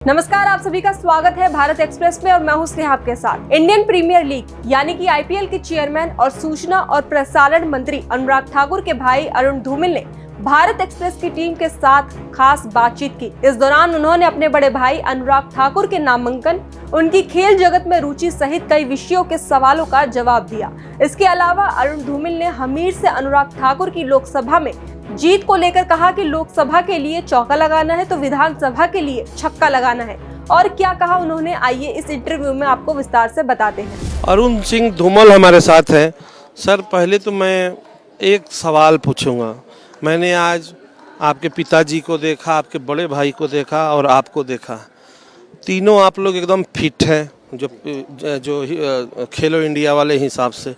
नमस्कार, आप सभी का स्वागत है भारत एक्सप्रेस में और मैं हूं स्नेहा आपके साथ। इंडियन प्रीमियर लीग यानी कि आईपीएल के चेयरमैन और सूचना और प्रसारण मंत्री अनुराग ठाकुर के भाई अरुण धूमिल ने भारत एक्सप्रेस की टीम के साथ खास बातचीत की। इस दौरान उन्होंने अपने बड़े भाई अनुराग ठाकुर के नामांकन, उनकी खेल जगत में रुचि सहित कई विषयों के सवालों का जवाब दिया। इसके अलावा अरुण धूमिल ने हमीर से अनुराग ठाकुर की लोकसभा में जीत को लेकर कहा कि लोकसभा के लिए चौका लगाना है तो विधानसभा के लिए छक्का लगाना है। और क्या कहा उन्होंने, आइए इस इंटरव्यू में आपको विस्तार से बताते हैं। अरुण सिंह धूमल हमारे साथ हैं। सर, पहले तो मैं एक सवाल पूछूंगा। मैंने आज आपके पिताजी को देखा, आपके बड़े भाई को देखा और आपको देखा। तीनों आप लोग एकदम फिट हैं, जो खेलो इंडिया वाले हिसाब से।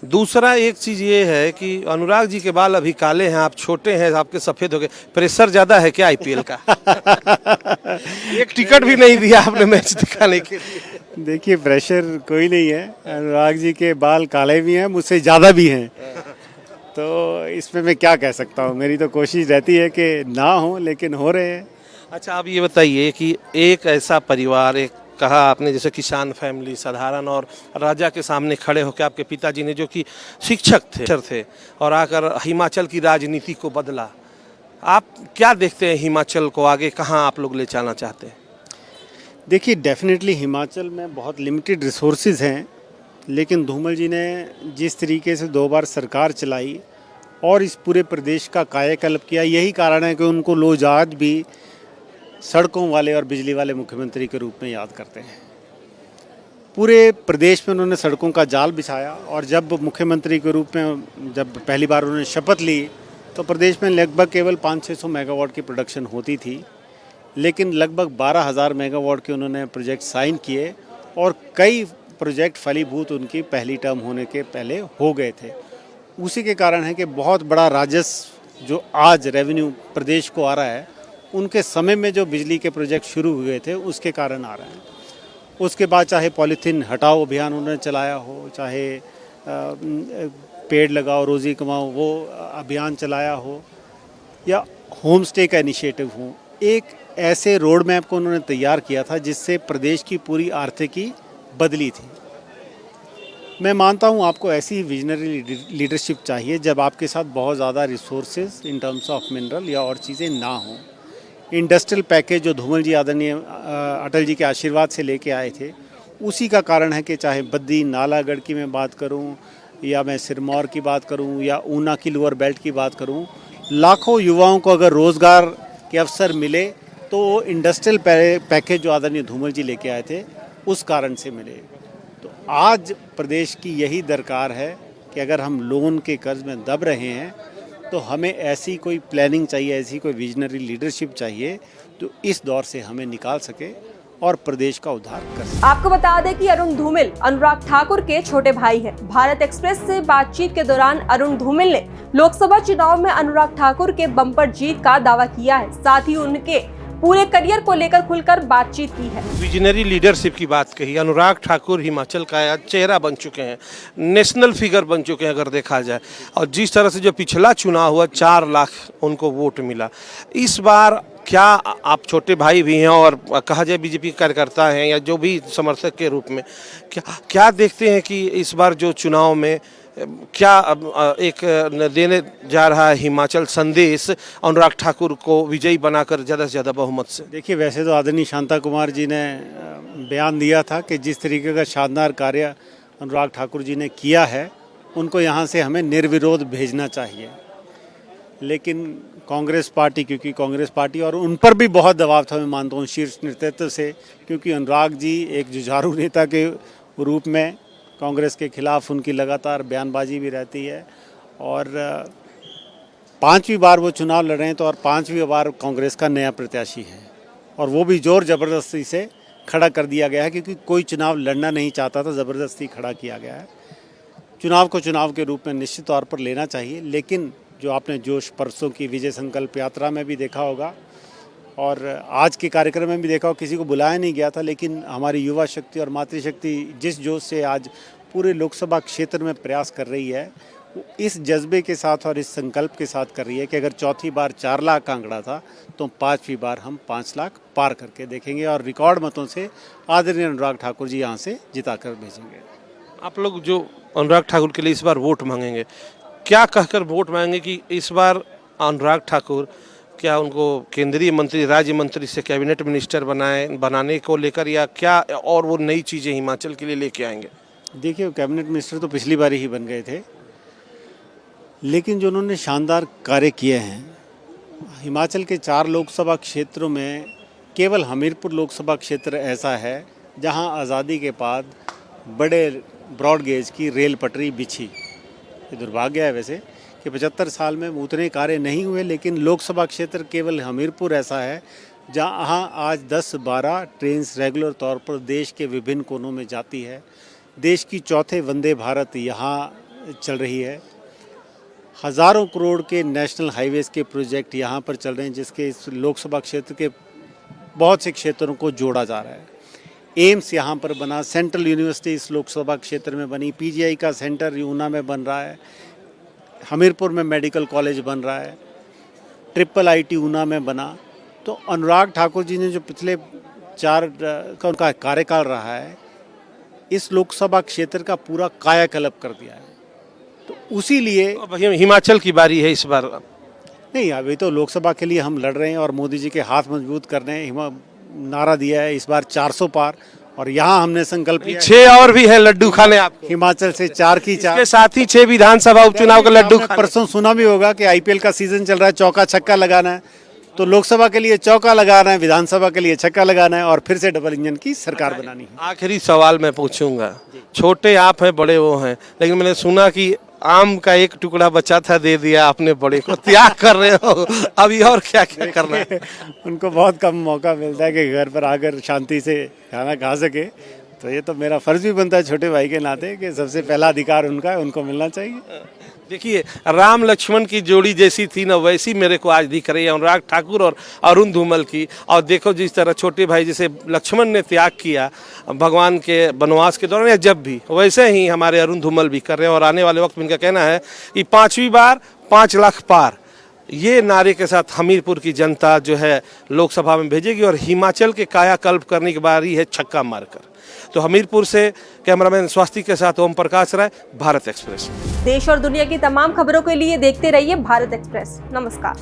दूसरा एक चीज़ ये है कि अनुराग जी के बाल अभी काले हैं, आप छोटे हैं, आपके सफ़ेद हो गए। प्रेशर ज़्यादा है क्या आईपीएल का? एक टिकट भी नहीं दिया आपने मैच दिखाने के लिए। देखिए, प्रेशर कोई नहीं है। अनुराग जी के बाल काले भी हैं, मुझसे ज़्यादा भी हैं, तो इसमें मैं क्या कह सकता हूँ। मेरी तो कोशिश रहती है कि ना हो, लेकिन हो रहे हैं। अच्छा, आप ये बताइए कि एक ऐसा परिवार, एक कहा आपने जैसे किसान फैमिली साधारण और राजा के सामने खड़े होकर आपके पिताजी ने, जो कि शिक्षक थे और आकर हिमाचल की राजनीति को बदला। आप क्या देखते हैं हिमाचल को आगे कहाँ आप लोग ले जाना चाहते हैं? देखिए, डेफिनेटली हिमाचल में बहुत लिमिटेड रिसोर्सेज हैं, लेकिन धूमल जी ने जिस तरीके से 2 बार सरकार चलाई और इस पूरे प्रदेश का कायाकल्प किया, यही कारण है कि उनको लोग आज भी सड़कों वाले और बिजली वाले मुख्यमंत्री के रूप में याद करते हैं। पूरे प्रदेश में उन्होंने सड़कों का जाल बिछाया और जब मुख्यमंत्री के रूप में जब पहली बार उन्होंने शपथ ली तो प्रदेश में लगभग केवल 500-600 मेगावाट की प्रोडक्शन होती थी, लेकिन लगभग 12,000 मेगावाट के उन्होंने प्रोजेक्ट साइन किए और कई प्रोजेक्ट फलीभूत उनकी पहली टर्म होने के पहले हो गए थे। उसी के कारण है कि बहुत बड़ा राजस्व जो आज रेवेन्यू प्रदेश को आ रहा है, उनके समय में जो बिजली के प्रोजेक्ट शुरू हुए थे उसके कारण आ रहा है। उसके बाद चाहे पॉलीथीन हटाओ अभियान उन्होंने चलाया हो, चाहे पेड़ लगाओ रोज़ी कमाओ वो अभियान चलाया हो, या होम स्टे का इनिशिएटिव हो, एक ऐसे रोड मैप को उन्होंने तैयार किया था जिससे प्रदेश की पूरी आर्थिकी बदली थी। मैं मानता हूँ आपको ऐसी विजनरी लीडरशिप चाहिए जब आपके साथ बहुत ज़्यादा resources in terms of mineral या और चीज़ें ना हों। इंडस्ट्रियल पैकेज जो धूमल जी आदरणीय अटल जी के आशीर्वाद से लेके आए थे, उसी का कारण है कि चाहे बद्दी नालागढ़ की मैं बात करूं, या मैं सिरमौर की बात करूं, या ऊना की लोअर बेल्ट की बात करूं, लाखों युवाओं को अगर रोज़गार के अवसर मिले तो इंडस्ट्रियल पैकेज जो आदरणीय धूमल जी लेके आए थे उस कारण से मिले। तो आज प्रदेश की यही दरकार है कि अगर हम लोन के कर्ज में दब रहे हैं तो हमें ऐसी कोई प्लानिंग चाहिए, ऐसी कोई विजनरी लीडरशिप चाहिए जो इस दौर से हमें निकाल सके और प्रदेश का उद्धार कर सके। आपको बता दें कि अरुण धूमिल अनुराग ठाकुर के छोटे भाई हैं। भारत एक्सप्रेस से बातचीत के दौरान अरुण धूमिल ने लोकसभा चुनाव में अनुराग ठाकुर के बम्पर जीत का दावा किया है। साथ ही उनके पूरे करियर को लेकर खुलकर बातचीत की है। विजनरी लीडरशिप की बात कही। अनुराग ठाकुर हिमाचल का चेहरा बन चुके हैं, नेशनल फिगर बन चुके हैं अगर देखा जाए। और जिस तरह से जो पिछला चुनाव हुआ 4 लाख उनको वोट मिला, इस बार क्या आप छोटे भाई भी हैं और कहा जाए बीजेपी कार्यकर्ता हैं या जो भी समर्थक के रूप में, क्या देखते हैं कि इस बार जो चुनाव में क्या एक देने जा रहा है हिमाचल संदेश अनुराग ठाकुर को विजयी बनाकर ज़्यादा से ज़्यादा बहुमत से? देखिए, वैसे तो आदरणीय शांता कुमार जी ने बयान दिया था कि जिस तरीके का शानदार कार्य अनुराग ठाकुर जी ने किया है उनको यहाँ से हमें निर्विरोध भेजना चाहिए। लेकिन कांग्रेस पार्टी, क्योंकि कांग्रेस पार्टी और उन पर भी बहुत दबाव था मैं मानता हूँ शीर्ष नेतृत्व से, क्योंकि अनुराग जी एक जुझारू नेता के रूप में कांग्रेस के खिलाफ उनकी लगातार बयानबाजी भी रहती है और 5वीं बार वो चुनाव लड़ रहे हैं तो और 5वीं बार कांग्रेस का नया प्रत्याशी है और वो भी जोर ज़बरदस्ती से खड़ा कर दिया गया है, क्योंकि कोई चुनाव लड़ना नहीं चाहता था, ज़बरदस्ती खड़ा किया गया है। चुनाव को चुनाव के रूप में निश्चित तौर पर लेना चाहिए, लेकिन जो आपने जोश परसों की विजय संकल्प यात्रा में भी देखा होगा और आज के कार्यक्रम में भी देखा हो, किसी को बुलाया नहीं गया था, लेकिन हमारी युवा शक्ति और मातृशक्ति जिस जोश से आज पूरे लोकसभा क्षेत्र में प्रयास कर रही है इस जज्बे के साथ और इस संकल्प के साथ कर रही है कि अगर चौथी बार 4 लाख का आंकड़ा था तो पांचवी बार हम 5 लाख पार करके देखेंगे और रिकॉर्ड मतों से आदरणीय अनुराग ठाकुर जी यहाँ से जिताकर भेजेंगे। आप लोग जो अनुराग ठाकुर के लिए इस बार वोट मांगेंगे, क्या कहकर वोट मांगेंगे कि इस बार अनुराग ठाकुर क्या उनको केंद्रीय मंत्री, राज्य मंत्री से कैबिनेट मिनिस्टर बनाने को लेकर, या क्या और वो नई चीज़ें हिमाचल के लिए लेके आएंगे? देखिए, कैबिनेट मिनिस्टर तो पिछली बार ही बन गए थे, लेकिन जो उन्होंने शानदार कार्य किए हैं, हिमाचल के 4 लोकसभा क्षेत्रों में केवल हमीरपुर लोकसभा क्षेत्र ऐसा है जहां आज़ादी के बाद बड़े ब्रॉड गेज की रेल पटरी बिछी। ये दुर्भाग्य है वैसे कि 75 साल में उतने कार्य नहीं हुए, लेकिन लोकसभा क्षेत्र केवल हमीरपुर ऐसा है जहां आज 10-12 ट्रेन रेगुलर तौर पर देश के विभिन्न कोनों में जाती है। देश की चौथे वंदे भारत यहाँ चल रही है। हज़ारों करोड़ के नेशनल हाईवेज़ के प्रोजेक्ट यहाँ पर चल रहे हैं, जिसके इस लोकसभा क्षेत्र के बहुत से क्षेत्रों को जोड़ा जा रहा है। एम्स यहाँ पर बना, सेंट्रल यूनिवर्सिटी इस लोकसभा क्षेत्र में बनी, पीजीआई का सेंटर ऊना में बन रहा है, हमीरपुर में मेडिकल कॉलेज बन रहा है, ट्रिपल आईटी ऊना में बना। तो अनुराग ठाकुर जी ने जो पिछले 4 का उनका कार्यकाल रहा है, इस लोकसभा क्षेत्र का पूरा कायाकल्प कर दिया है। तो उसी लिए अब हिमाचल की बारी है इस बार। नहीं, अभी तो लोकसभा के लिए हम लड़ रहे हैं और मोदी जी के हाथ मजबूत कर रहे हैं। नारा दिया है इस बार 400 पार, और यहाँ हमने संकल्प लिया 6 और भी है लड्डू खाने आपको। हिमाचल से 4 की 4 के साथ ही 6 विधानसभा उपचुनाव का लड्डू खाने। परसों सुना भी होगा कि आईपीएल का सीजन चल रहा है, चौका छक्का लगाना है। तो लोकसभा के लिए चौका लगाना है, विधानसभा के लिए छक्का लगाना है और फिर से डबल इंजन की सरकार बनानी है। आखिरी सवाल मैं पूछूंगा, छोटे आप हैं बड़े वो हैं, लेकिन मैंने सुना कि आम का एक टुकड़ा बचा था, दे दिया आपने बड़े को, त्याग कर रहे हो अभी, और क्या क्या करना है? उनको बहुत कम मौका मिलता है कि घर पर आकर शांति से खाना खा सके, तो ये तो मेरा फर्ज भी बनता है छोटे भाई के नाते कि सबसे पहला अधिकार उनका है, उनको मिलना चाहिए। देखिए, राम लक्ष्मण की जोड़ी जैसी थी ना, वैसी मेरे को आज दिख रही है अनुराग ठाकुर और अरुण धूमल की। और देखो जिस तरह छोटे भाई जैसे लक्ष्मण ने त्याग किया भगवान के वनवास के दौरान, या जब भी, वैसे ही हमारे अरुण धूमल भी कर रहे हैं। और आने वाले वक्त में इनका कहना है कि 5वीं बार 5 लाख पार, ये नारे के साथ हमीरपुर की जनता जो है लोकसभा में भेजेगी और हिमाचल के कायाकल्प करने की बारी है छक्का मारकर। तो हमीरपुर से कैमरामैन स्वास्थ्य के साथ ओम प्रकाश राय, भारत एक्सप्रेस। देश और दुनिया की तमाम खबरों के लिए देखते रहिए भारत एक्सप्रेस। नमस्कार।